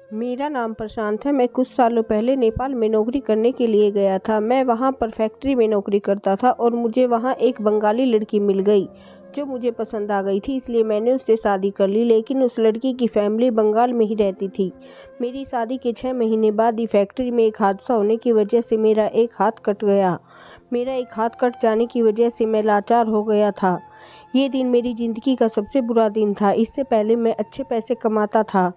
मेरा नाम प्रशांत है। मैं कुछ सालों पहले नेपाल में नौकरी करने के लिए गया था। मैं वहाँ पर फैक्ट्री में नौकरी करता था और मुझे वहाँ एक बंगाली लड़की मिल गई जो मुझे पसंद आ गई थी, इसलिए मैंने उससे शादी कर ली। लेकिन उस लड़की की फैमिली बंगाल में ही रहती थी। मेरी शादी के 6 महीने बाद ही फैक्ट्री में एक हादसा होने की वजह से मेरा एक हाथ कट गया। मेरा एक हाथ कट जाने की वजह से मैं लाचार हो गया था। ये दिन मेरी ज़िंदगी का सबसे बुरा दिन था। इससे पहले मैं अच्छे पैसे कमाता था।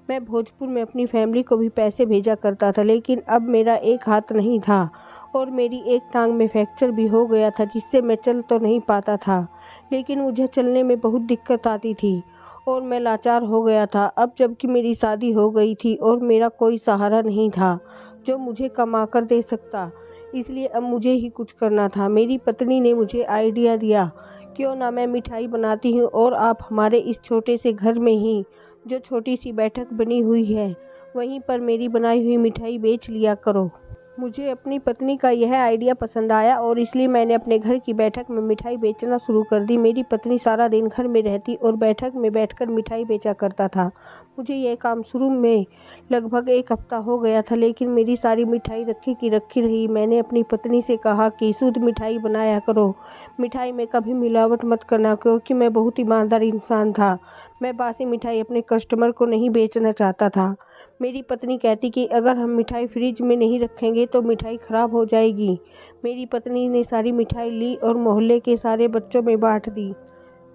मैं भोजपुर में अपनी फैमिली को भी पैसे भेजा करता था, लेकिन अब मेरा एक हाथ नहीं था और मेरी एक टांग में फ्रैक्चर भी हो गया था, जिससे मैं चल तो नहीं पाता था, लेकिन मुझे चलने में बहुत दिक्कत आती थी और मैं लाचार हो गया था। अब जबकि मेरी शादी हो गई थी और मेरा कोई सहारा नहीं था जो मुझे कमा कर दे सकता, इसलिए अब मुझे ही कुछ करना था। मेरी पत्नी ने मुझे आइडिया दिया, क्यों ना मैं मिठाई बनाती हूँ और आप हमारे इस छोटे से घर में ही जो छोटी सी बैठक बनी हुई है वहीं पर मेरी बनाई हुई मिठाई बेच लिया करो। मुझे अपनी पत्नी का यह आइडिया पसंद आया और इसलिए मैंने अपने घर की बैठक में मिठाई बेचना शुरू कर दी। मेरी पत्नी सारा दिन घर में रहती और बैठक में बैठकर मिठाई बेचा करता था। मुझे यह काम शुरू में लगभग 1 हफ्ता हो गया था, लेकिन मेरी सारी मिठाई रखी की रखी रही। मैंने अपनी पत्नी से कहा कि शुद्ध मिठाई बनाया करो, मिठाई में कभी मिलावट मत करना, क्योंकि मैं बहुत ईमानदार इंसान था। मैं बासी मिठाई अपने कस्टमर को नहीं बेचना चाहता था। मेरी पत्नी कहती कि अगर हम मिठाई फ्रिज में नहीं रखेंगे तो मिठाई खराब हो जाएगी। मेरी पत्नी ने सारी मिठाई ली और मोहल्ले के सारे बच्चों में बांट दी।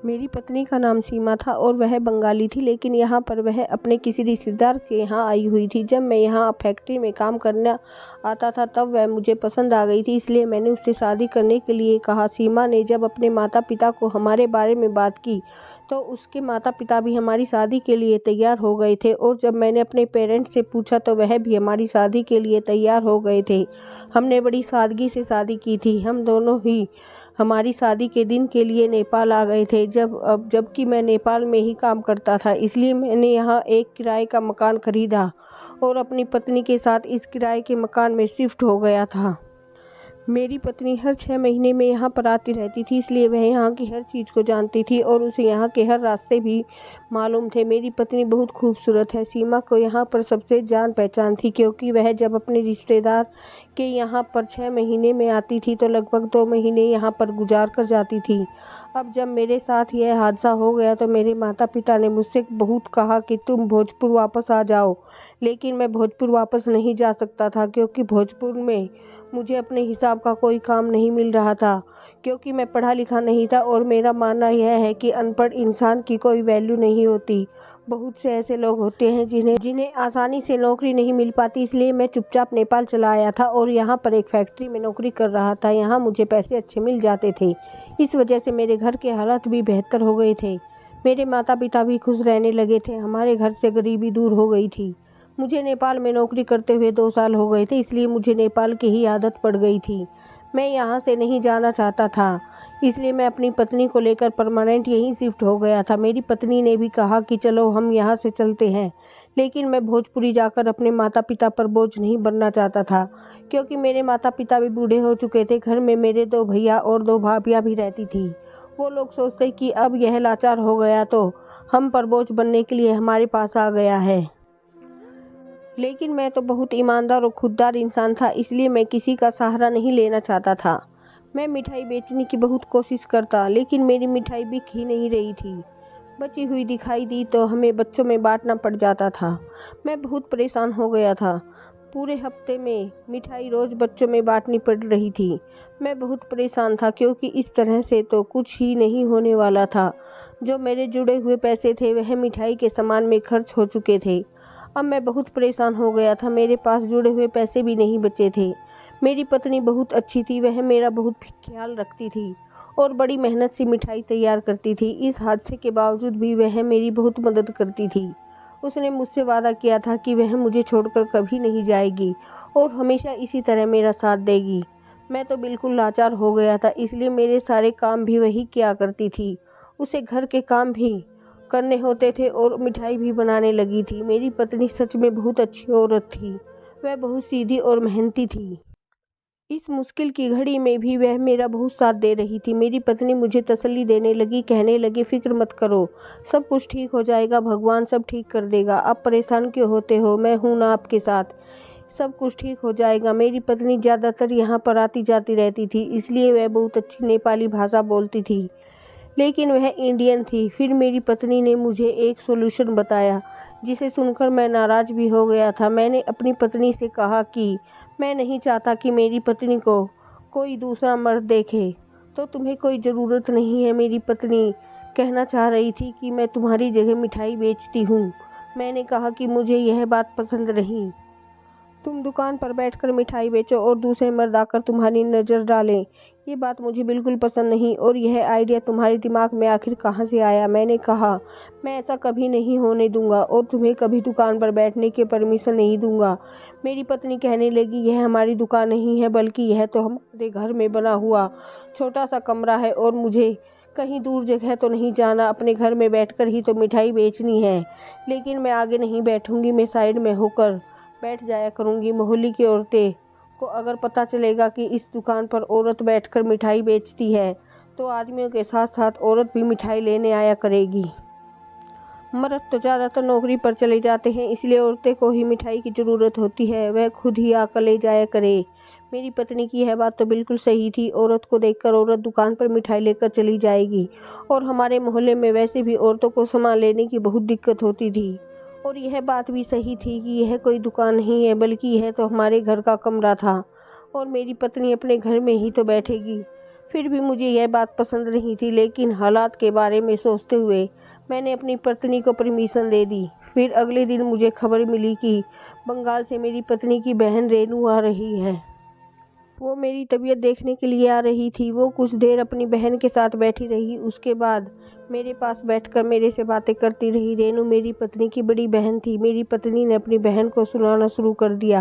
मेरी पत्नी का नाम सीमा था और वह बंगाली थी, लेकिन यहाँ पर वह अपने किसी रिश्तेदार के यहाँ आई हुई थी। जब मैं यहाँ फैक्ट्री में काम करना आता था तब वह मुझे पसंद आ गई थी, इसलिए मैंने उससे शादी करने के लिए कहा। सीमा ने जब अपने माता पिता को हमारे बारे में बात की तो उसके माता पिता भी हमारी शादी के लिए तैयार हो गए थे और जब मैंने अपने पेरेंट्स से पूछा तो वह भी हमारी शादी के लिए तैयार हो गए थे। हमने बड़ी सादगी से शादी की थी। हम दोनों ही हमारी शादी के दिन के लिए नेपाल आ गए थे। जबकि मैं नेपाल में ही काम करता था, इसलिए मैंने यहाँ एक किराए का मकान खरीदा और अपनी पत्नी के साथ इस किराए के मकान में शिफ्ट हो गया था। मेरी पत्नी हर 6 महीने में यहाँ पर आती रहती थी, इसलिए वह यहाँ की हर चीज़ को जानती थी और उसे यहाँ के हर रास्ते भी मालूम थे। मेरी पत्नी बहुत खूबसूरत है। सीमा को यहाँ पर सबसे जान पहचान थी, क्योंकि वह जब अपने रिश्तेदार के यहाँ पर 6 महीने में आती थी तो लगभग 2 महीने यहाँ पर गुजार कर जाती थी। अब जब मेरे साथ यह हादसा हो गया तो मेरे माता पिता ने मुझसे बहुत कहा कि तुम भोजपुर वापस आ जाओ, लेकिन मैं भोजपुर वापस नहीं जा सकता था, क्योंकि भोजपुर में मुझे अपने हिसाब का कोई काम नहीं मिल रहा था, क्योंकि मैं पढ़ा लिखा नहीं था और मेरा मानना यह है कि अनपढ़ इंसान की कोई वैल्यू नहीं होती। बहुत से ऐसे लोग होते हैं जिन्हें आसानी से नौकरी नहीं मिल पाती, इसलिए मैं चुपचाप नेपाल चला आया था और यहाँ पर एक फैक्ट्री में नौकरी कर रहा था। यहाँ मुझे पैसे अच्छे मिल जाते थे, इस वजह से मेरे घर के हालात भी बेहतर हो गए थे। मेरे माता पिता भी खुश रहने लगे थे। हमारे घर से गरीबी दूर हो गई थी। मुझे नेपाल में नौकरी करते हुए 2 साल हो गए थे, इसलिए मुझे नेपाल की ही आदत पड़ गई थी। मैं यहाँ से नहीं जाना चाहता था, इसलिए मैं अपनी पत्नी को लेकर परमानेंट यहीं शिफ्ट हो गया था। मेरी पत्नी ने भी कहा कि चलो हम यहाँ से चलते हैं, लेकिन मैं भोजपुरी जाकर अपने माता पिता पर बोझ नहीं बनना चाहता था, क्योंकि मेरे माता पिता भी बूढ़े हो चुके थे। घर में मेरे 2 भैया और 2 भाभियाँ भी रहती थी। वो लोग सोचते कि अब यह लाचार हो गया तो हम पर बोझ बनने के लिए हमारे पास आ गया है, लेकिन मैं तो बहुत ईमानदार और खुददार इंसान था, इसलिए मैं किसी का सहारा नहीं लेना चाहता था। मैं मिठाई बेचने की बहुत कोशिश करता, लेकिन मेरी मिठाई बिक ही नहीं रही थी। बची हुई दिखाई दी तो हमें बच्चों में बांटना पड़ जाता था। मैं बहुत परेशान हो गया था। पूरे हफ्ते में मिठाई रोज़ बच्चों में बांटनी पड़ रही थी। मैं बहुत परेशान था, क्योंकि इस तरह से तो कुछ ही नहीं होने वाला था। जो मेरे जुड़े हुए पैसे थे वह मिठाई के सामान में खर्च हो चुके थे। अब मैं बहुत परेशान हो गया था। मेरे पास जुड़े हुए पैसे भी नहीं बचे थे। मेरी पत्नी बहुत अच्छी थी। वह मेरा बहुत ख्याल रखती थी और बड़ी मेहनत से मिठाई तैयार करती थी। इस हादसे के बावजूद भी वह मेरी बहुत मदद करती थी। उसने मुझसे वादा किया था कि वह मुझे छोड़कर कभी नहीं जाएगी और हमेशा इसी तरह मेरा साथ देगी। मैं तो बिल्कुल लाचार हो गया था, इसलिए मेरे सारे काम भी वही किया करती थी। उसे घर के काम भी करने होते थे और मिठाई भी बनाने लगी थी। मेरी पत्नी सच में बहुत अच्छी औरत थी। वह बहुत सीधी और मेहनती थी। इस मुश्किल की घड़ी में भी वह मेरा बहुत साथ दे रही थी। मेरी पत्नी मुझे तसल्ली देने लगी, कहने लगी, फ़िक्र मत करो, सब कुछ ठीक हो जाएगा, भगवान सब ठीक कर देगा। आप परेशान क्यों होते हो, मैं हूँ ना आपके साथ, सब कुछ ठीक हो जाएगा। मेरी पत्नी ज़्यादातर यहाँ पर आती जाती रहती थी, इसलिए वह बहुत अच्छी नेपाली भाषा बोलती थी, लेकिन वह इंडियन थी। फिर मेरी पत्नी ने मुझे एक सॉल्यूशन बताया, जिसे सुनकर मैं नाराज़ भी हो गया था। मैंने अपनी पत्नी से कहा कि मैं नहीं चाहता कि मेरी पत्नी को कोई दूसरा मर्द देखे, तो तुम्हें कोई ज़रूरत नहीं है। मेरी पत्नी कहना चाह रही थी कि मैं तुम्हारी जगह मिठाई बेचती हूँ। मैंने कहा कि मुझे यह बात पसंद नहीं, तुम दुकान पर बैठकर मिठाई बेचो और दूसरे मर्द आकर तुम्हारी नज़र डालें, ये बात मुझे बिल्कुल पसंद नहीं। और यह आइडिया तुम्हारे दिमाग में आखिर कहाँ से आया? मैंने कहा, मैं ऐसा कभी नहीं होने दूंगा और तुम्हें कभी दुकान पर बैठने की परमिशन नहीं दूंगा। मेरी पत्नी कहने लगी, यह हमारी दुकान नहीं है, बल्कि यह तो हमारे घर में बना हुआ छोटा सा कमरा है और मुझे कहीं दूर जगह तो नहीं जाना, अपने घर में बैठकर ही तो मिठाई बेचनी है। लेकिन मैं आगे नहीं बैठूंगी, मैं साइड में होकर बैठ जाया करूंगी। मोहल्ले की औरतें को अगर पता चलेगा कि इस दुकान पर औरत बैठकर मिठाई बेचती है, तो आदमियों के साथ साथ औरत भी मिठाई लेने आया करेगी। मर्द तो ज़्यादातर नौकरी पर चले जाते हैं, इसलिए औरतें को ही मिठाई की ज़रूरत होती है, वह खुद ही आकर ले जाया करे। मेरी पत्नी की यह बात तो बिल्कुल सही थी। औरत को देखकर औरत दुकान पर मिठाई लेकर चली जाएगी, और हमारे मोहल्ले में वैसे भी औरतों को सामान लेने की बहुत दिक्कत होती थी। और यह बात भी सही थी कि यह कोई दुकान नहीं है, बल्कि यह तो हमारे घर का कमरा था और मेरी पत्नी अपने घर में ही तो बैठेगी। फिर भी मुझे यह बात पसंद नहीं थी, लेकिन हालात के बारे में सोचते हुए मैंने अपनी पत्नी को परमिशन दे दी। फिर अगले दिन मुझे खबर मिली कि बंगाल से मेरी पत्नी की बहन रेनू आ रही है। वो मेरी तबीयत देखने के लिए आ रही थी। वो कुछ देर अपनी बहन के साथ बैठी रही, उसके बाद मेरे पास बैठकर मेरे से बातें करती रही। रेनू मेरी पत्नी की बड़ी बहन थी। मेरी पत्नी ने अपनी बहन को सुनाना शुरू कर दिया।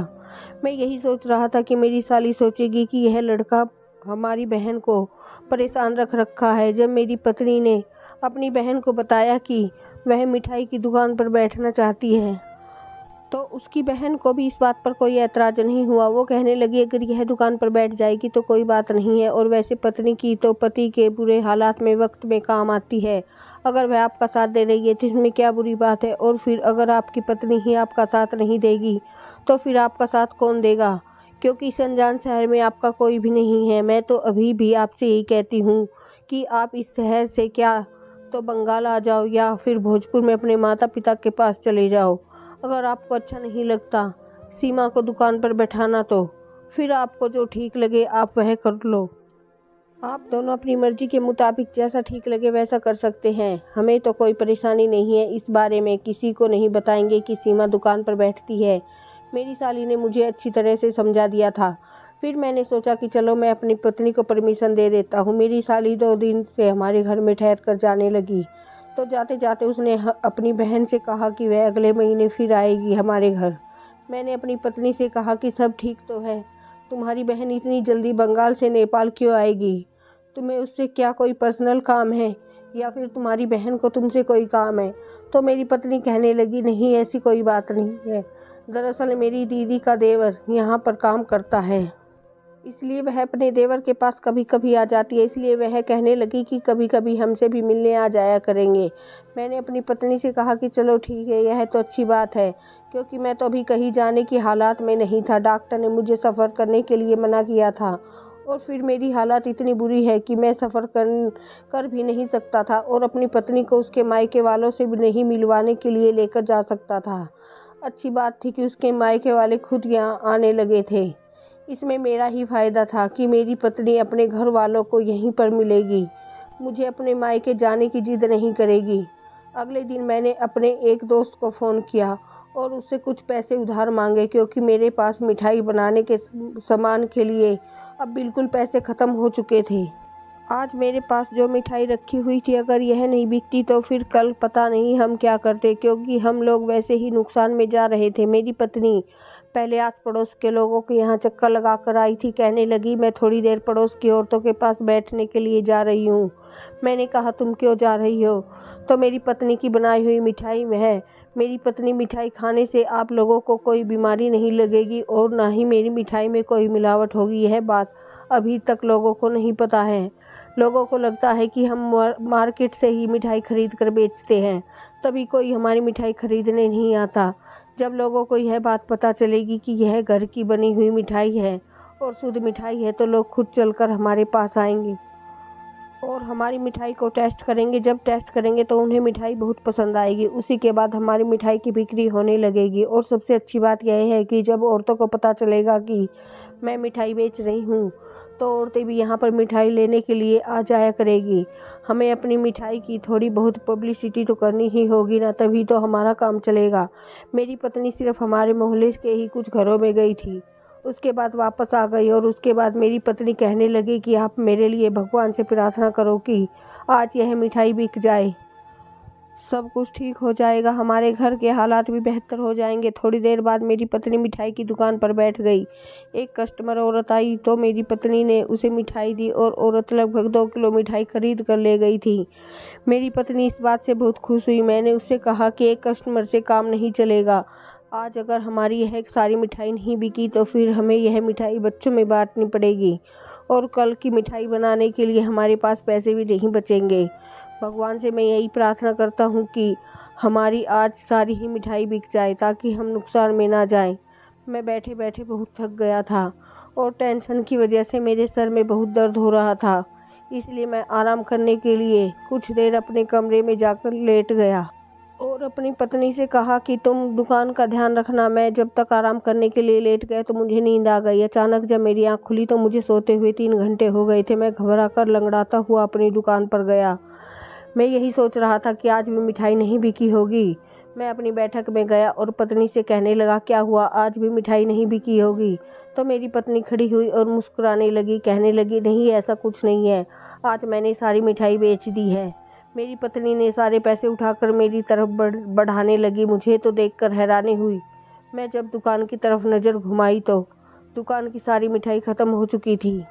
मैं यही सोच रहा था कि मेरी साली सोचेगी कि यह लड़का हमारी बहन को परेशान रख रखा है। जब मेरी पत्नी ने अपनी बहन को बताया कि वह मिठाई की दुकान पर बैठना चाहती है, तो उसकी बहन को भी इस बात पर कोई ऐतराज़ नहीं हुआ। वो कहने लगी, अगर यह दुकान पर बैठ जाएगी तो कोई बात नहीं है, और वैसे पत्नी की तो पति के बुरे हालात में वक्त में काम आती है। अगर वह आपका साथ दे रही है तो इसमें क्या बुरी बात है? और फिर अगर आपकी पत्नी ही आपका साथ नहीं देगी तो फिर आपका साथ कौन देगा? क्योंकि इस अनजान शहर में आपका कोई भी नहीं है। मैं तो अभी भी आपसे यही कहती हूँ कि आप इस शहर से क्या तो बंगाल आ जाओ, या फिर भोजपुर में अपने माता पिता के पास चले जाओ। अगर आपको अच्छा नहीं लगता सीमा को दुकान पर बैठाना, तो फिर आपको जो ठीक लगे आप वह कर लो। आप दोनों अपनी मर्जी के मुताबिक जैसा ठीक लगे वैसा कर सकते हैं। हमें तो कोई परेशानी नहीं है इस बारे में। किसी को नहीं बताएंगे कि सीमा दुकान पर बैठती है। मेरी साली ने मुझे अच्छी तरह से समझा दिया था। फिर मैंने सोचा कि चलो मैं अपनी पत्नी को परमिशन दे देता हूँ। मेरी साली 2 दिन से हमारे घर में ठहर कर जाने लगी, तो जाते जाते उसने अपनी बहन से कहा कि वह अगले महीने फिर आएगी हमारे घर। मैंने अपनी पत्नी से कहा कि सब ठीक तो है, तुम्हारी बहन इतनी जल्दी बंगाल से नेपाल क्यों आएगी? तुम्हें उससे क्या कोई पर्सनल काम है, या फिर तुम्हारी बहन को तुमसे कोई काम है? तो मेरी पत्नी कहने लगी, नहीं ऐसी कोई बात नहीं है, दरअसल मेरी दीदी का देवर यहाँ पर काम करता है, इसलिए वह अपने देवर के पास कभी कभी आ जाती है। इसलिए वह कहने लगी कि कभी कभी हमसे भी मिलने आ जाया करेंगे। मैंने अपनी पत्नी से कहा कि चलो ठीक है, यह तो अच्छी बात है, क्योंकि मैं तो अभी कहीं जाने की हालात में नहीं था। डॉक्टर ने मुझे सफ़र करने के लिए मना किया था, और फिर मेरी हालत इतनी बुरी है कि मैं सफ़र कर भी नहीं सकता था, और अपनी पत्नी को उसके मायके वालों से भी नहीं मिलवाने के लिए लेकर जा सकता था। अच्छी बात थी कि उसके मायके वाले खुद यहाँ आने लगे थे। इसमें मेरा ही फ़ायदा था कि मेरी पत्नी अपने घर वालों को यहीं पर मिलेगी, मुझे अपने मायके जाने की जिद नहीं करेगी। अगले दिन मैंने अपने एक दोस्त को फ़ोन किया और उससे कुछ पैसे उधार मांगे, क्योंकि मेरे पास मिठाई बनाने के सामान के लिए अब बिल्कुल पैसे ख़त्म हो चुके थे। आज मेरे पास जो मिठाई रखी हुई थी, अगर यह नहीं बिकती तो फिर कल पता नहीं हम क्या करते, क्योंकि हम लोग वैसे ही नुकसान में जा रहे थे। मेरी पत्नी पहले आस पड़ोस के लोगों के यहाँ चक्कर लगा कर आई थी। कहने लगी, मैं थोड़ी देर पड़ोस की औरतों के पास बैठने के लिए जा रही हूँ। मैंने कहा, तुम क्यों जा रही हो? तो मेरी पत्नी की बनाई हुई मिठाई में है, मेरी पत्नी, मिठाई खाने से आप लोगों को कोई बीमारी नहीं लगेगी और ना ही मेरी मिठाई में कोई मिलावट होगी। यह बात अभी तक लोगों को नहीं पता है। लोगों को लगता है कि हम मार्केट से ही मिठाई खरीद कर बेचते हैं, तभी कोई हमारी मिठाई खरीदने नहीं आता। जब लोगों को यह बात पता चलेगी कि यह घर की बनी हुई मिठाई है और शुद्ध मिठाई है, तो लोग खुद चलकर हमारे पास आएंगे और हमारी मिठाई को टेस्ट करेंगे। जब टेस्ट करेंगे तो उन्हें मिठाई बहुत पसंद आएगी। उसी के बाद हमारी मिठाई की बिक्री होने लगेगी। और सबसे अच्छी बात यह है कि जब औरतों को पता चलेगा कि मैं मिठाई बेच रही हूँ, तो औरतें भी यहाँ पर मिठाई लेने के लिए आ जाया करेगी। हमें अपनी मिठाई की थोड़ी बहुत पब्लिसिटी तो करनी ही होगी ना, तभी तो हमारा काम चलेगा। मेरी पत्नी सिर्फ हमारे मोहल्ले के ही कुछ घरों में गई थी, उसके बाद वापस आ गई और उसके बाद मेरी पत्नी कहने लगी कि आप मेरे लिए भगवान से प्रार्थना करो कि आज यह मिठाई बिक जाए, सब कुछ ठीक हो जाएगा, हमारे घर के हालात भी बेहतर हो जाएंगे। थोड़ी देर बाद मेरी पत्नी मिठाई की दुकान पर बैठ गई। एक कस्टमर औरत आई तो मेरी पत्नी ने उसे मिठाई दी और औरत लगभग 2 किलो मिठाई खरीद कर ले गई थी। मेरी पत्नी इस बात से बहुत खुश हुई। मैंने उससे कहा कि एक कस्टमर से काम नहीं चलेगा। आज अगर हमारी यह सारी मिठाई नहीं बिकी तो फिर हमें यह मिठाई बच्चों में बांटनी पड़ेगी और कल की मिठाई बनाने के लिए हमारे पास पैसे भी नहीं बचेंगे। भगवान से मैं यही प्रार्थना करता हूँ कि हमारी आज सारी ही मिठाई बिक जाए ताकि हम नुकसान में ना जाएं। मैं बैठे बैठे बहुत थक गया था और टेंशन की वजह से मेरे सर में बहुत दर्द हो रहा था, इसलिए मैं आराम करने के लिए कुछ देर अपने कमरे में जाकर लेट गया और अपनी पत्नी से कहा कि तुम दुकान का ध्यान रखना। मैं जब तक आराम करने के लिए लेट गया तो मुझे नींद आ गई। अचानक जब मेरी आंख खुली तो मुझे सोते हुए 3 घंटे हो गए थे। मैं घबरा कर लंगड़ाता हुआ अपनी दुकान पर गया। मैं यही सोच रहा था कि आज भी मिठाई नहीं बिकी होगी। मैं अपनी बैठक में गया और पत्नी से कहने लगा, क्या हुआ, आज भी मिठाई नहीं बिकी होगी? तो मेरी पत्नी खड़ी हुई और मुस्कुराने लगी, कहने लगी, नहीं ऐसा कुछ नहीं है, आज मैंने सारी मिठाई बेच दी है। मेरी पत्नी ने सारे पैसे उठाकर मेरी तरफ बढ़ाने लगी। मुझे तो देखकर हैरानी हुई। मैं जब दुकान की तरफ नज़र घुमाई तो दुकान की सारी मिठाई ख़त्म हो चुकी थी।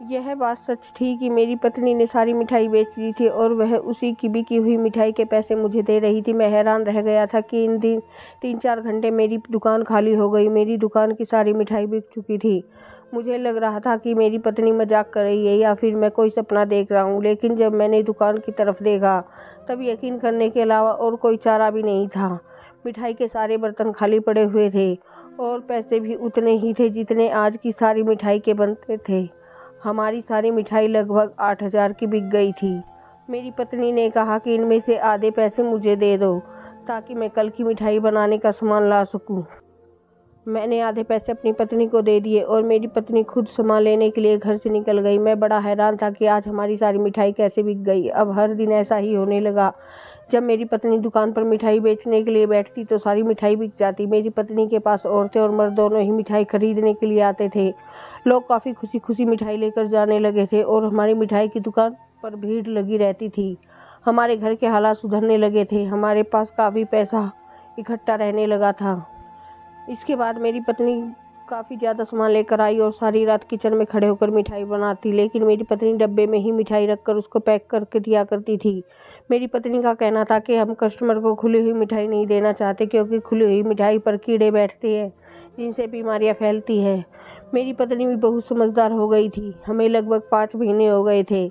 यह बात सच थी कि मेरी पत्नी ने सारी मिठाई बेच दी थी और वह उसी की बिकी हुई मिठाई के पैसे मुझे दे रही थी। मैं हैरान रह गया था कि इन दिन 3-4 घंटे मेरी दुकान खाली हो गई। मेरी दुकान की सारी मिठाई बिक चुकी थी। मुझे लग रहा था कि मेरी पत्नी मजाक कर रही है या फिर मैं कोई सपना देख रहा हूँ, लेकिन जब मैंने दुकान की तरफ देखा तब यकीन करने के अलावा और कोई चारा भी नहीं था। मिठाई के सारे बर्तन खाली पड़े हुए थे और पैसे भी उतने ही थे जितने आज की सारी मिठाई के बनते थे। हमारी सारी मिठाई लगभग 8,000 की बिक गई थी। मेरी पत्नी ने कहा कि इनमें से आधे पैसे मुझे दे दो ताकि मैं कल की मिठाई बनाने का सामान ला सकूं। मैंने आधे पैसे अपनी पत्नी को दे दिए और मेरी पत्नी खुद सामान लेने के लिए घर से निकल गई। मैं बड़ा हैरान था कि आज हमारी सारी मिठाई कैसे बिक गई। अब हर दिन ऐसा ही होने लगा। जब मेरी पत्नी दुकान पर मिठाई बेचने के लिए बैठती तो सारी मिठाई बिक जाती। मेरी पत्नी के पास औरतें और मर्द दोनों ही मिठाई खरीदने के लिए आते थे। लोग काफ़ी खुशी खुशी मिठाई लेकर जाने लगे थे और हमारी मिठाई की दुकान पर भीड़ लगी रहती थी। हमारे घर के हालात सुधरने लगे थे। हमारे पास काफ़ी पैसा इकट्ठा रहने लगा था। इसके बाद मेरी पत्नी काफ़ी ज़्यादा सामान लेकर आई और सारी रात किचन में खड़े होकर मिठाई बनाती, लेकिन मेरी पत्नी डब्बे में ही मिठाई रखकर उसको पैक करके दिया करती थी। मेरी पत्नी का कहना था कि हम कस्टमर को खुली हुई मिठाई नहीं देना चाहते क्योंकि खुली हुई मिठाई पर कीड़े बैठते हैं जिनसे बीमारियां फैलती है। मेरी पत्नी भी बहुत समझदार हो गई थी। हमें लगभग 5 महीने हो गए थे,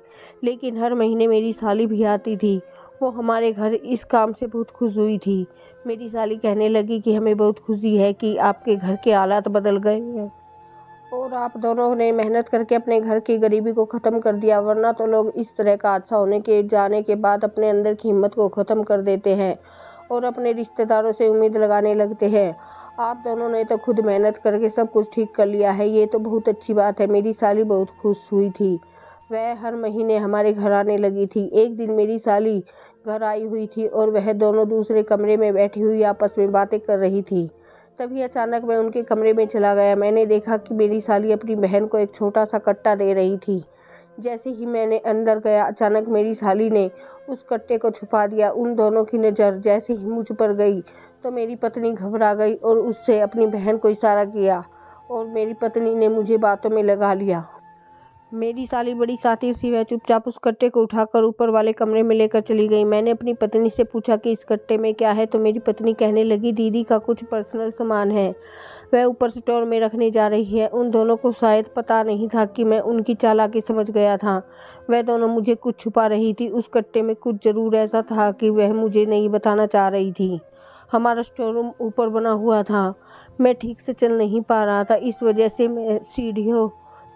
लेकिन हर महीने मेरी साली भी आती थी। वो हमारे घर इस काम से बहुत खुश हुई थी। मेरी साली कहने लगी कि हमें बहुत खुशी है कि आपके घर के हालात बदल गए हैं और आप दोनों ने मेहनत करके अपने घर की गरीबी को ख़त्म कर दिया, वरना तो लोग इस तरह का हादसा होने के जाने के बाद अपने अंदर की हिम्मत को ख़त्म कर देते हैं और अपने रिश्तेदारों से उम्मीद लगाने लगते हैं। आप दोनों ने तो खुद मेहनत करके सब कुछ ठीक कर लिया है, ये तो बहुत अच्छी बात है। मेरी साली बहुत खुश हुई थी। वह हर महीने हमारे घर आने लगी थी। एक दिन मेरी साली घर आई हुई थी और वह दोनों दूसरे कमरे में बैठी हुई आपस में बातें कर रही थी। तभी अचानक मैं उनके कमरे में चला गया। मैंने देखा कि मेरी साली अपनी बहन को एक छोटा सा कट्टा दे रही थी। जैसे ही मैंने अंदर गया, अचानक मेरी साली ने उस कट्टे को छुपा दिया। उन दोनों की नज़र जैसे ही मुझ पर गई तो मेरी पत्नी घबरा गई और उससे अपनी बहन को इशारा किया और मेरी पत्नी ने मुझे बातों में लगा लिया। मेरी साली बड़ी शातिर थी। वह चुपचाप उस कट्टे को उठाकर ऊपर वाले कमरे में लेकर चली गई। मैंने अपनी पत्नी से पूछा कि इस कट्टे में क्या है, तो मेरी पत्नी कहने लगी, दीदी का कुछ पर्सनल सामान है, वह ऊपर स्टोर में रखने जा रही है। उन दोनों को शायद पता नहीं था कि मैं उनकी चालाकी समझ गया था। वह दोनों मुझे कुछ छुपा रही थी। उस कट्टे में कुछ जरूर ऐसा था कि वह मुझे नहीं बताना चाह रही थी। हमारा स्टोर रूम ऊपर बना हुआ था। मैं ठीक से चल नहीं पा रहा था, इस वजह से मैं सीढ़ियों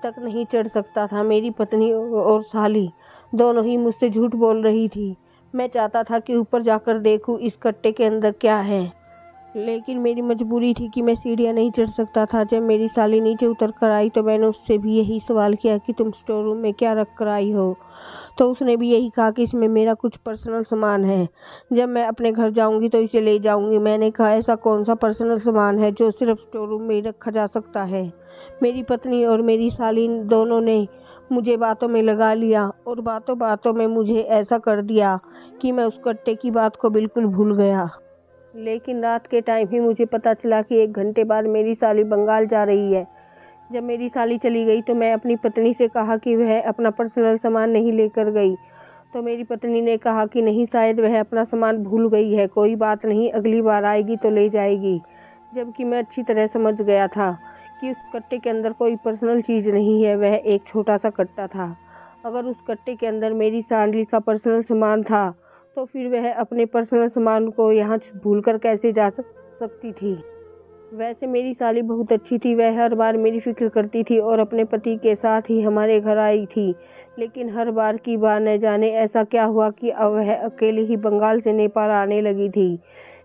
तक नहीं चढ़ सकता था। मेरी पत्नी और साली दोनों ही मुझसे झूठ बोल रही थी। मैं चाहता था कि ऊपर जाकर देखूं इस कट्टे के अंदर क्या है, लेकिन मेरी मजबूरी थी कि मैं सीढ़ियाँ नहीं चढ़ सकता था। जब मेरी साली नीचे उतर कर आई तो मैंने उससे भी यही सवाल किया कि तुम स्टोर रूम में क्या रख कर आई हो, तो उसने भी यही कहा कि इसमें मेरा कुछ पर्सनल सामान है, जब मैं अपने घर जाऊंगी तो इसे ले जाऊंगी। मैंने कहा, ऐसा कौन सा पर्सनल सामान है जो सिर्फ स्टोर रूम में ही रखा जा सकता है। मेरी पत्नी और मेरी साली दोनों ने मुझे बातों में लगा लिया और बातों बातों में मुझे ऐसा कर दिया कि मैं उस कट्टे की बात को बिल्कुल भूल गया। लेकिन रात के टाइम ही मुझे पता चला कि 1 घंटे बाद मेरी साली बंगाल जा रही है। जब मेरी साली चली गई तो मैं अपनी पत्नी से कहा कि वह अपना पर्सनल सामान नहीं लेकर गई, तो मेरी पत्नी ने कहा कि नहीं, शायद वह अपना सामान भूल गई है, कोई बात नहीं, अगली बार आएगी तो ले जाएगी। जबकि मैं अच्छी तरह समझ गया था कि उस कट्टे के अंदर कोई पर्सनल चीज़ नहीं है, वह एक छोटा सा कट्टा था। अगर उस कट्टे के अंदर मेरी साली का पर्सनल सामान था तो फिर वह अपने पर्सनल सामान को यहाँ भूलकर कैसे जा सकती थी। वैसे मेरी साली बहुत अच्छी थी। वह हर बार मेरी फिक्र करती थी और अपने पति के साथ ही हमारे घर आई थी। लेकिन हर बार की बार न जाने ऐसा क्या हुआ कि अब वह अकेले ही बंगाल से नेपाल आने लगी थी।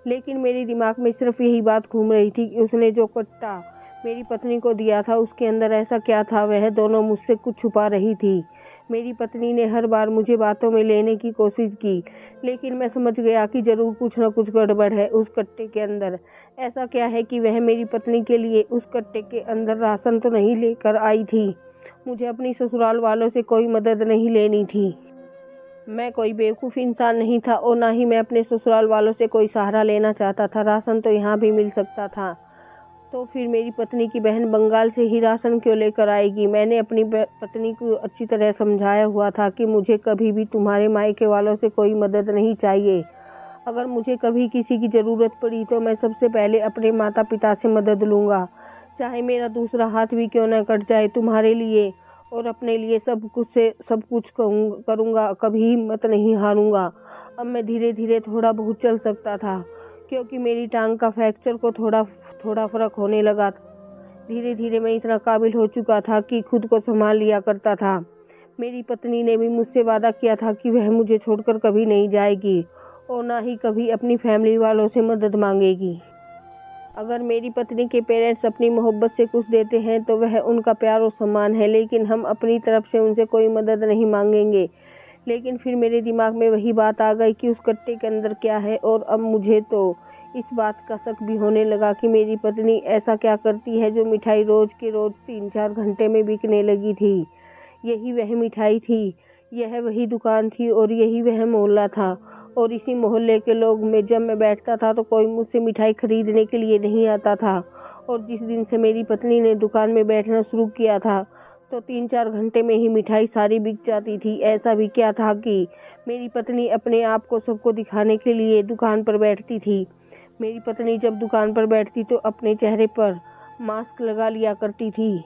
लेकिन मेरे दिमाग में सिर्फ यही बात घूम रही थी कि उसने जो कट्टा मेरी पत्नी को दिया था उसके अंदर ऐसा क्या था। वह दोनों मुझसे कुछ छुपा रही थी। मेरी पत्नी ने हर बार मुझे बातों में लेने की कोशिश की, लेकिन मैं समझ गया कि ज़रूर कुछ न कुछ गड़बड़ है उस कट्टे के अंदर। ऐसा क्या है कि वह मेरी पत्नी के लिए उस कट्टे के अंदर राशन तो नहीं लेकर आई थी। मुझे अपनी ससुराल वालों से कोई मदद नहीं लेनी थी। मैं कोई बेवकूफ़ इंसान नहीं था और ना ही मैं अपने ससुराल वालों से कोई सहारा लेना चाहता था। राशन तो यहाँ भी मिल सकता था, तो फिर मेरी पत्नी की बहन बंगाल से ही राशन क्यों लेकर आएगी। मैंने अपनी पत्नी को अच्छी तरह समझाया हुआ था कि मुझे कभी भी तुम्हारे मायके वालों से कोई मदद नहीं चाहिए। अगर मुझे कभी किसी की ज़रूरत पड़ी तो मैं सबसे पहले अपने माता पिता से मदद लूँगा, चाहे मेरा दूसरा हाथ भी क्यों न कट जाए। तुम्हारे लिए और अपने लिए सब कुछ करूँगा, कभी हिम्मत नहीं हारूँगा। अब मैं धीरे धीरे थोड़ा बहुत चल सकता था, क्योंकि मेरी टांग का फ्रैक्चर को थोड़ा थोड़ा फर्क होने लगा। धीरे धीरे मैं इतना काबिल हो चुका था कि खुद को संभाल लिया करता था। मेरी पत्नी ने भी मुझसे वादा किया था कि वह मुझे छोड़कर कभी नहीं जाएगी और ना ही कभी अपनी फैमिली वालों से मदद मांगेगी। अगर मेरी पत्नी के पेरेंट्स अपनी मोहब्बत से कुछ देते हैं तो वह उनका प्यार और सम्मान है, लेकिन हम अपनी तरफ से उनसे कोई मदद नहीं मांगेंगे। लेकिन फिर मेरे दिमाग में वही बात आ गई कि उस कट्टे के अंदर क्या है, और अब मुझे तो इस बात का शक भी होने लगा कि मेरी पत्नी ऐसा क्या करती है जो मिठाई रोज़ के रोज़ 3-4 घंटे में बिकने लगी थी। यही वह मिठाई थी, यह वही दुकान थी और यही वह मोहल्ला था। और इसी मोहल्ले के लोग में जब मैं बैठता था तो कोई मुझसे मिठाई खरीदने के लिए नहीं आता था। और जिस दिन से मेरी पत्नी ने दुकान में बैठना शुरू किया था तो 3-4 घंटे में ही मिठाई सारी बिक जाती थी। ऐसा भी क्या था कि मेरी पत्नी अपने आप को सबको दिखाने के लिए दुकान पर बैठती थी। मेरी पत्नी जब दुकान पर बैठती तो अपने चेहरे पर मास्क लगा लिया करती थी,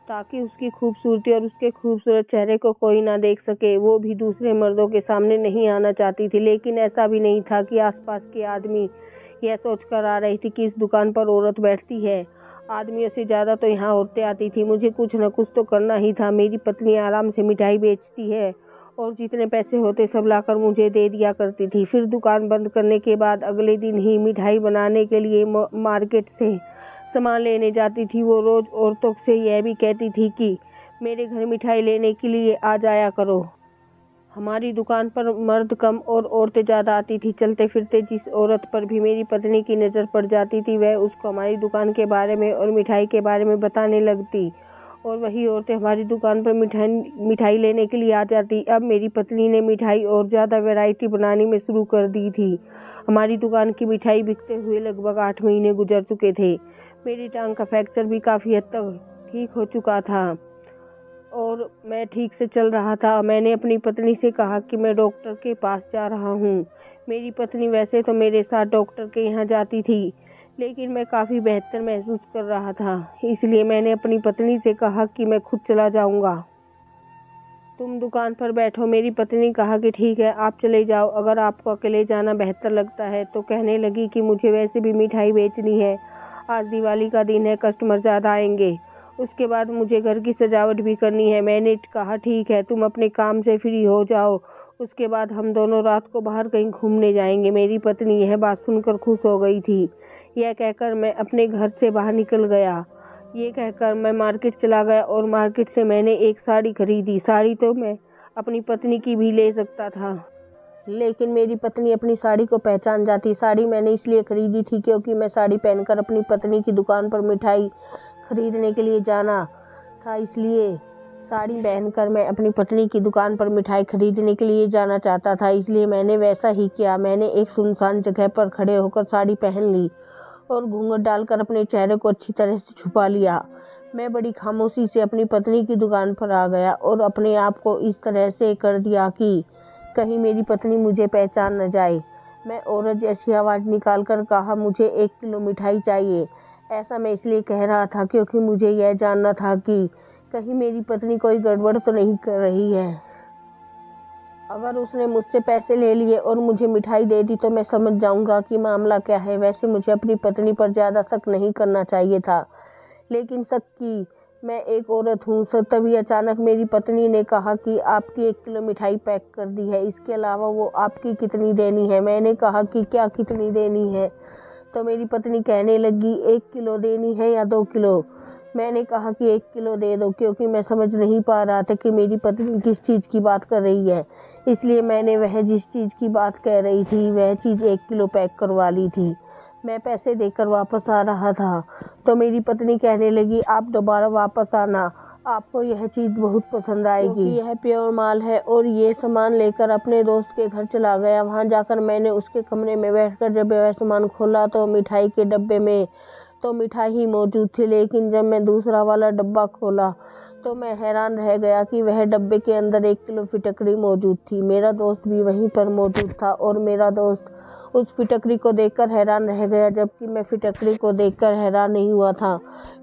ताकि उसकी खूबसूरती और उसके खूबसूरत चेहरे को कोई ना देख सके। वो भी दूसरे मर्दों के सामने नहीं आना चाहती थी। लेकिन ऐसा भी नहीं था कि आसपास के आदमी यह सोचकर आ रही थी कि इस दुकान पर औरत बैठती है। आदमियों से ज़्यादा तो यहाँ औरतें आती थी। मुझे कुछ न कुछ तो करना ही था। मेरी पत्नी आराम से मिठाई बेचती है और जितने पैसे होते सब लाकर मुझे दे दिया करती थी। फिर दुकान बंद करने के बाद अगले दिन ही मिठाई बनाने के लिए मार्केट से सामान लेने जाती थी। वो रोज़ औरतों से यह भी कहती थी कि मेरे घर मिठाई लेने के लिए आ जाया करो। हमारी दुकान पर मर्द कम और औरतें ज़्यादा आती थी। चलते फिरते जिस औरत पर भी मेरी पत्नी की नज़र पड़ जाती थी वह उसको हमारी दुकान के बारे में और मिठाई के बारे में बताने लगती, और वही औरतें हमारी दुकान पर मिठाई लेने के लिए आ जाती। अब मेरी पत्नी ने मिठाई और ज़्यादा वैरायटी बनाने में शुरू कर दी थी। हमारी दुकान की मिठाई बिकते हुए लगभग 8 महीने गुजर चुके थे। मेरी टांग का फ्रैक्चर भी काफ़ी हद तक ठीक हो चुका था। और मैं ठीक से चल रहा था। मैंने अपनी पत्नी से कहा कि मैं डॉक्टर के पास जा रहा हूँ। मेरी पत्नी वैसे तो मेरे साथ डॉक्टर के यहाँ जाती थी, लेकिन मैं काफ़ी बेहतर महसूस कर रहा था, इसलिए मैंने अपनी पत्नी से कहा कि मैं खुद चला जाऊँगा, तुम दुकान पर बैठो। मेरी पत्नी कहा कि ठीक है, आप चले जाओ, अगर आपको अकेले जाना बेहतर लगता है। तो कहने लगी कि मुझे वैसे भी मिठाई बेचनी है, आज दिवाली का दिन है, कस्टमर ज़्यादा आएंगे, उसके बाद मुझे घर की सजावट भी करनी है। मैंने कहा ठीक है, तुम अपने काम से फ्री हो जाओ, उसके बाद हम दोनों रात को बाहर कहीं घूमने जाएंगे। मेरी पत्नी यह बात सुनकर खुश हो गई थी। यह कहकर मैं अपने घर से बाहर निकल गया। ये कहकर मैं मार्केट चला गया और मार्केट से मैंने एक साड़ी खरीदी। साड़ी तो मैं अपनी पत्नी की भी ले सकता था, लेकिन मेरी पत्नी अपनी साड़ी को पहचान जाती। साड़ी मैंने इसलिए खरीदी थी क्योंकि मैं साड़ी पहनकर अपनी पत्नी की दुकान पर मिठाई खरीदने के लिए जाना था, इसलिए साड़ी पहनकर मैं अपनी पत्नी की दुकान पर मिठाई खरीदने के लिए जाना चाहता था। इसलिए मैंने वैसा ही किया। मैंने एक सुनसान जगह पर खड़े होकर साड़ी पहन ली और घूंघट डालकर अपने चेहरे को अच्छी तरह से छुपा लिया। मैं बड़ी खामोशी से अपनी पत्नी की दुकान पर आ गया और अपने आप को इस तरह से कर दिया कि कहीं मेरी पत्नी मुझे पहचान न जाए। मैं औरत जैसी आवाज़ निकाल कर कहा, मुझे 1 किलो मिठाई चाहिए। ऐसा मैं इसलिए कह रहा था क्योंकि मुझे यह जानना था कि कहीं मेरी पत्नी कोई गड़बड़ तो नहीं कर रही है। अगर उसने मुझसे पैसे ले लिए और मुझे मिठाई दे दी तो मैं समझ जाऊंगा कि मामला क्या है। वैसे मुझे अपनी पत्नी पर ज़्यादा शक नहीं करना चाहिए था, लेकिन शक की मैं एक औरत हूँ। तभी अचानक मेरी पत्नी ने कहा कि आपकी 1 किलो मिठाई पैक कर दी है, इसके अलावा वो आपकी कितनी देनी है। मैंने कहा कि क्या कितनी देनी है, तो मेरी पत्नी कहने लगी 1 किलो देनी है या 2 किलो। मैंने कहा कि 1 किलो दे दो, क्योंकि मैं समझ नहीं पा रहा था कि मेरी पत्नी किस चीज़ की बात कर रही है। इसलिए मैंने वह जिस चीज़ की बात कह रही थी वह चीज़ 1 किलो पैक करवा ली थी। मैं पैसे देकर वापस आ रहा था तो मेरी पत्नी कहने लगी, आप दोबारा वापस आना, आपको यह चीज़ बहुत पसंद आएगी, क्योंकि यह प्योर माल है। और ये सामान लेकर अपने दोस्त के घर चला गया। वहाँ जाकर मैंने उसके कमरे में बैठकर जब वह सामान खोला तो मिठाई के डब्बे में तो मिठाई ही मौजूद थी, लेकिन जब मैं दूसरा वाला डब्बा खोला तो मैं हैरान रह गया कि वह डब्बे के अंदर 1 किलो फिटकरी मौजूद थी। मेरा दोस्त भी वहीं पर मौजूद था और मेरा दोस्त उस फिटकरी को देखकर हैरान रह गया, जबकि मैं फिटकरी को देखकर हैरान नहीं हुआ था,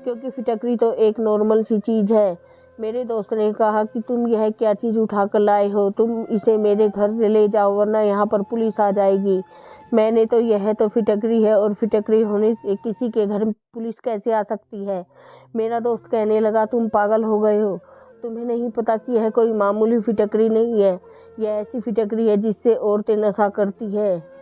क्योंकि फिटकरी तो एक नॉर्मल सी चीज़ है। मेरे दोस्त ने कहा कि तुम यह क्या चीज़ उठा कर लाए हो, तुम इसे मेरे घर से ले जाओ वरना यहाँ पर पुलिस आ जाएगी। मैंने तो यह तो फिटकरी है और फिटकरी होने से किसी के घर में पुलिस कैसे आ सकती है। मेरा दोस्त कहने लगा, तुम पागल हो गए हो, तुम्हें नहीं पता कि यह कोई मामूली फिटकरी नहीं है, यह ऐसी फिटकरी है जिससे औरतें नशा करती है।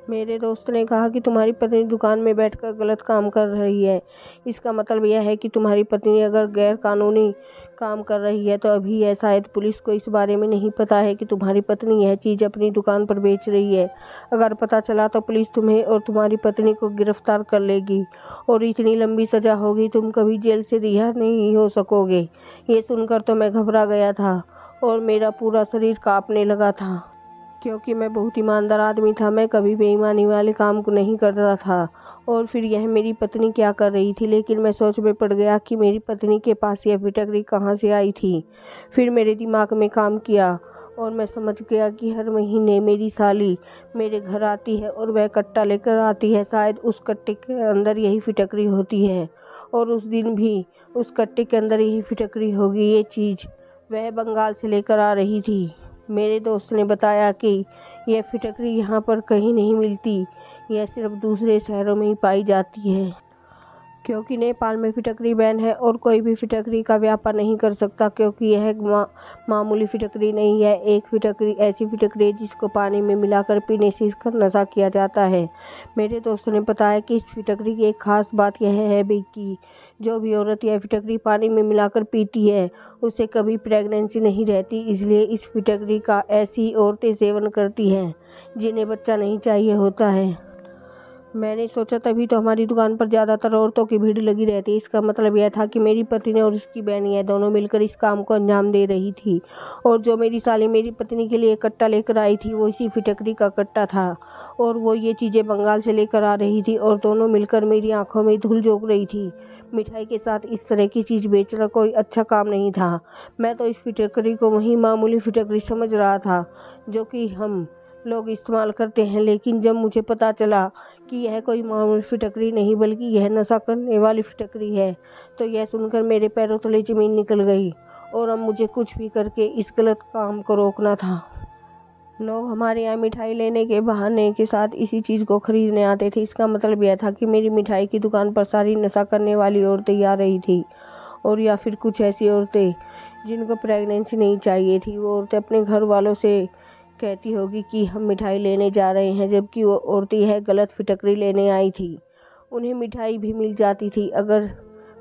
मेरे दोस्त ने कहा कि तुम्हारी पत्नी दुकान में बैठकर गलत काम कर रही है। इसका मतलब यह है कि तुम्हारी पत्नी अगर गैर कानूनी काम कर रही है तो अभी यह शायद पुलिस को इस बारे में नहीं पता है कि तुम्हारी पत्नी यह चीज़ अपनी दुकान पर बेच रही है। अगर पता चला तो पुलिस तुम्हें और तुम्हारी पत्नी को गिरफ्तार कर लेगी और इतनी लंबी सज़ा होगी, तुम कभी जेल से रिहा नहीं हो सकोगे। ये सुनकर तो मैं घबरा गया था और मेरा पूरा शरीर काँपने लगा था, क्योंकि मैं बहुत ईमानदार आदमी था। मैं कभी बेईमानी वाले काम को नहीं करता था। और फिर यह मेरी पत्नी क्या कर रही थी, लेकिन मैं सोच में पड़ गया कि मेरी पत्नी के पास यह फिटकरी कहाँ से आई थी। फिर मेरे दिमाग में काम किया और मैं समझ गया कि हर महीने मेरी साली मेरे घर आती है और वह कट्टा लेकर आती है। शायद उस कट्टे के अंदर यही फिटकरी होती है और उस दिन भी उस कट्टे के अंदर यही फिटकरी होगी। ये चीज़ वह बंगाल से लेकर आ रही थी। मेरे दोस्त ने बताया कि यह फिटकरी यहाँ पर कहीं नहीं मिलती, यह सिर्फ दूसरे शहरों में ही पाई जाती है, क्योंकि नेपाल में फिटकरी बैन है और कोई भी फिटकरी का व्यापार नहीं कर सकता, क्योंकि यह मामूली फिटकरी नहीं है। एक फिटकरी ऐसी फिटकरी है जिसको पानी में मिलाकर पीने से इसका नशा किया जाता है। मेरे दोस्त ने बताया कि इस फिटकरी की एक ख़ास बात यह है भी कि जो भी औरत यह फिटकरी पानी में मिलाकर पीती है उसे कभी प्रेगनेंसी नहीं रहती। इसलिए इस फिटकरी का ऐसी औरतें सेवन करती हैं जिन्हें बच्चा नहीं चाहिए होता है। मैंने सोचा तभी तो हमारी दुकान पर ज़्यादातर औरतों की भीड़ लगी रहती। इसका मतलब यह था कि मेरी पत्नी और उसकी बहन यह दोनों मिलकर इस काम को अंजाम दे रही थी। और जो मेरी साली मेरी पत्नी के लिए कट्टा लेकर आई थी वो इसी फिटकरी का कट्टा था। और वो ये चीज़ें बंगाल से लेकर आ रही थी और दोनों मिलकर मेरी आंखों में धूल झोंक रही थी। मिठाई के साथ इस तरह की चीज़ बेचना कोई अच्छा काम नहीं था। मैं तो इस फिटकरी को वही मामूली फिटकरी समझ रहा था जो कि हम लोग इस्तेमाल करते हैं। लेकिन जब मुझे पता चला कि यह कोई मामूली फिटकरी नहीं बल्कि यह नशा करने वाली फिटकरी है तो यह सुनकर मेरे पैरों तले ज़मीन निकल गई। और अब मुझे कुछ भी करके इस गलत काम को रोकना था। लोग हमारे यहाँ मिठाई लेने के बहाने के साथ इसी चीज़ को खरीदने आते थे। इसका मतलब यह था कि मेरी मिठाई की दुकान पर सारी नशा करने वाली औरतें आ रही थी। और या फिर कुछ ऐसी औरतें जिनको प्रेगनेंसी नहीं चाहिए थी। वो औरतें अपने घर वालों से कहती होगी कि हम मिठाई लेने जा रहे हैं, जबकि वो औरतें यह गलत फिटकरी लेने आई थी। उन्हें मिठाई भी मिल जाती थी अगर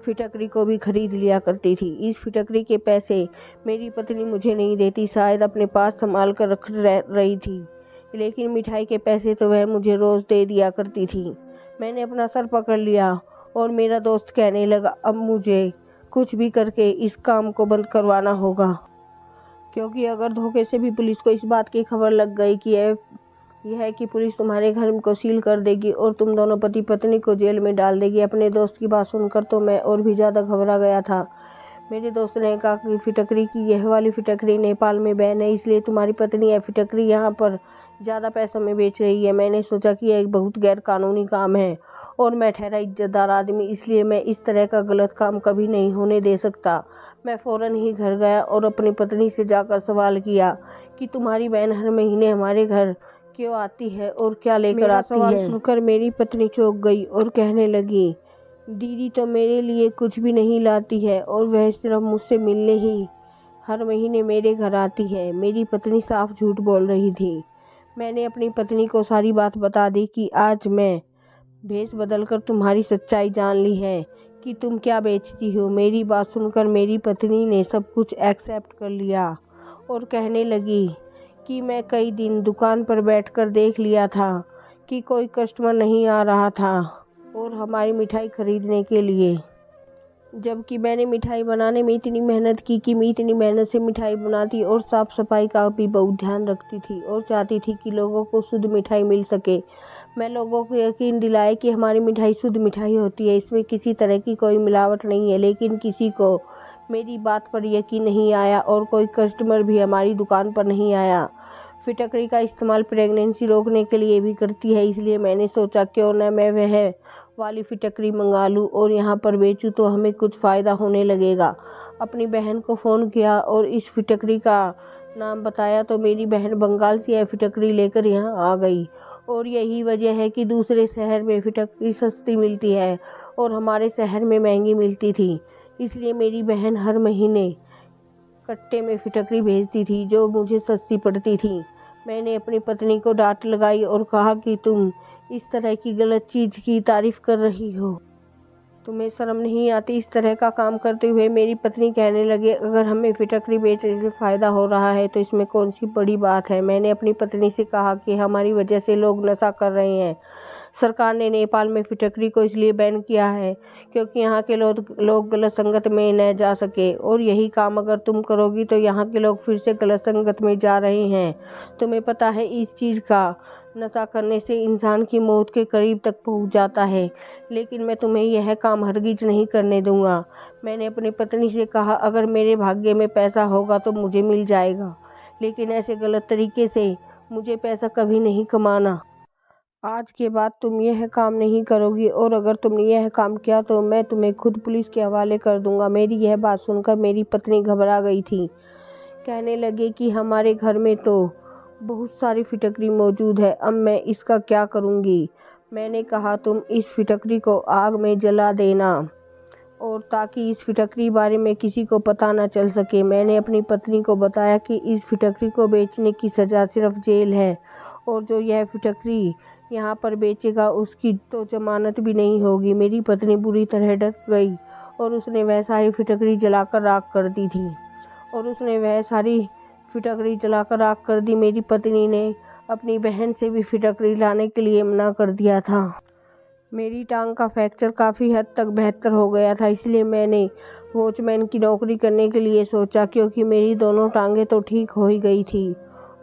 फिटकरी को भी खरीद लिया करती थी। इस फिटकरी के पैसे मेरी पत्नी मुझे नहीं देती, शायद अपने पास संभाल कर रख रही थी। लेकिन मिठाई के पैसे तो वह मुझे रोज़ दे दिया करती थी। मैंने अपना सर पकड़ लिया और मेरा दोस्त कहने लगा, अब मुझे कुछ भी करके इस काम को बंद करवाना होगा, क्योंकि अगर धोखे से भी पुलिस को इस बात की खबर लग गई कि यह है कि पुलिस तुम्हारे घर को सील कर देगी और तुम दोनों पति पत्नी को जेल में डाल देगी। अपने दोस्त की बात सुनकर तो मैं और भी ज़्यादा घबरा गया था। मेरे दोस्त ने कहा कि फिटकरी की यह वाली फिटकरी नेपाल में बैन है, इसलिए तुम्हारी पत्नी यह फिटकरी यहाँ पर ज़्यादा पैसों में बेच रही है। मैंने सोचा कि यह एक बहुत गैर कानूनी काम है और मैं ठहरा इज्जतदार आदमी, इसलिए मैं इस तरह का गलत काम कभी नहीं होने दे सकता। मैं फ़ौरन ही घर गया और अपनी पत्नी से जाकर सवाल किया कि तुम्हारी बहन हर महीने हमारे घर क्यों आती है और क्या लेकर आती है। सवाल सुनकर मेरी पत्नी चौंक गई और कहने लगी, दीदी तो मेरे लिए कुछ भी नहीं लाती है और वह सिर्फ मुझसे मिलने ही हर महीने मेरे घर आती है। मेरी पत्नी साफ झूठ बोल रही थी। मैंने अपनी पत्नी को सारी बात बता दी कि आज मैं भेष बदलकर तुम्हारी सच्चाई जान ली है कि तुम क्या बेचती हो। मेरी बात सुनकर मेरी पत्नी ने सब कुछ एक्सेप्ट कर लिया और कहने लगी कि मैं कई दिन दुकान पर बैठकर देख लिया था कि कोई कस्टमर नहीं आ रहा था और हमारी मिठाई खरीदने के लिए, जबकि मैंने मिठाई बनाने में इतनी मेहनत की कि मैं इतनी मेहनत से मिठाई बनाती और साफ़ सफाई का भी बहुत ध्यान रखती थी और चाहती थी कि लोगों को शुद्ध मिठाई मिल सके। मैं लोगों को यकीन दिलाया कि हमारी मिठाई शुद्ध मिठाई होती है, इसमें किसी तरह की कोई मिलावट नहीं है। लेकिन किसी को मेरी बात पर यकीन नहीं आया और कोई कस्टमर भी हमारी दुकान पर नहीं आया। फिटकरी का इस्तेमाल प्रेगनेंसी रोकने के लिए भी करती है, इसलिए मैंने सोचा क्यों न मैं वह वाली फिटकरी मंगा लूँ और यहाँ पर बेचूँ तो हमें कुछ फ़ायदा होने लगेगा। अपनी बहन को फ़ोन किया और इस फिटकरी का नाम बताया तो मेरी बहन बंगाल से यह फिटकरी लेकर यहाँ आ गई। और यही वजह है कि दूसरे शहर में फिटकरी सस्ती मिलती है और हमारे शहर में महंगी मिलती थी। इसलिए मेरी बहन हर महीने कट्टे में फिटकरी भेजती थी जो मुझे सस्ती पड़ती थी। मैंने अपनी पत्नी को डांट लगाई और कहा कि तुम इस तरह की गलत चीज़ की तारीफ कर रही हो, तुम्हें शर्म नहीं आती इस तरह का काम करते हुए। मेरी पत्नी कहने लगी, अगर हमें फिटकरी बेचने से फ़ायदा हो रहा है तो इसमें कौन सी बड़ी बात है। मैंने अपनी पत्नी से कहा कि हमारी वजह से लोग नशा कर रहे हैं। सरकार ने नेपाल में फिटकरी को इसलिए बैन किया है क्योंकि यहाँ के लोग गलत संगत में न जा सके, और यही काम अगर तुम करोगी तो यहाँ के लोग फिर से गलत संगत में जा रहे हैं। तुम्हें पता है इस चीज़ का नशा करने से इंसान की मौत के करीब तक पहुंच जाता है, लेकिन मैं तुम्हें यह काम हरगिज नहीं करने दूंगा। मैंने अपनी पत्नी से कहा, अगर मेरे भाग्य में पैसा होगा तो मुझे मिल जाएगा, लेकिन ऐसे गलत तरीके से मुझे पैसा कभी नहीं कमाना। आज के बाद तुम यह काम नहीं करोगी और अगर तुमने यह काम किया तो मैं तुम्हें खुद पुलिस के हवाले कर दूंगा। मेरी यह बात सुनकर मेरी पत्नी घबरा गई थी। कहने लगे कि हमारे घर में तो बहुत सारी फिटकरी मौजूद है, अब मैं इसका क्या करूंगी। मैंने कहा, तुम इस फिटकरी को आग में जला देना और ताकि इस फिटकरी बारे में किसी को पता ना चल सके। मैंने अपनी पत्नी को बताया कि इस फिटकरी को बेचने की सज़ा सिर्फ जेल है और जो यह फिटकरी यहाँ पर बेचेगा उसकी तो जमानत भी नहीं होगी। मेरी पत्नी बुरी तरह डर गई और उसने वह सारी फिटकरी जलाकर राख कर दी। मेरी पत्नी ने अपनी बहन से भी फिटकरी लाने के लिए मना कर दिया था। मेरी टांग का फ्रैक्चर काफ़ी हद तक बेहतर हो गया था, इसलिए मैंने वॉचमैन की नौकरी करने के लिए सोचा, क्योंकि मेरी दोनों टांगें तो ठीक हो ही गई थी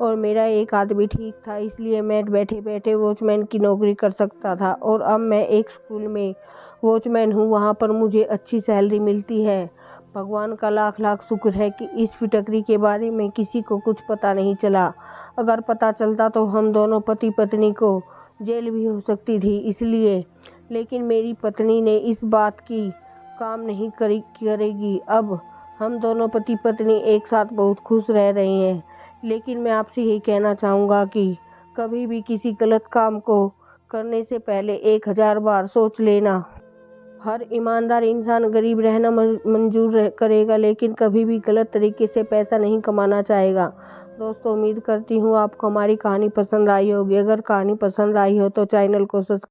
और मेरा एक हाथ भी ठीक था, इसलिए मैं बैठे बैठे वॉचमैन की नौकरी कर सकता था। और अब मैं एक स्कूल में वॉचमैन हूँ, वहाँ पर मुझे अच्छी सैलरी मिलती है। भगवान का लाख लाख शुक्र है कि इस फिटकरी के बारे में किसी को कुछ पता नहीं चला। अगर पता चलता तो हम दोनों पति पत्नी को जेल भी हो सकती थी, इसलिए लेकिन मेरी पत्नी ने इस बात की काम नहीं करेगी। अब हम दोनों पति पत्नी एक साथ बहुत खुश रह रहे हैं। लेकिन मैं आपसे यही कहना चाहूँगा कि कभी भी किसी गलत काम को करने से पहले 1000 बार सोच लेना। हर ईमानदार इंसान गरीब रहना मंजूर करेगा, लेकिन कभी भी गलत तरीके से पैसा नहीं कमाना चाहेगा। दोस्तों, उम्मीद करती हूँ आपको हमारी कहानी पसंद आई होगी। अगर कहानी पसंद आई हो तो चैनल को सब्सक्राइब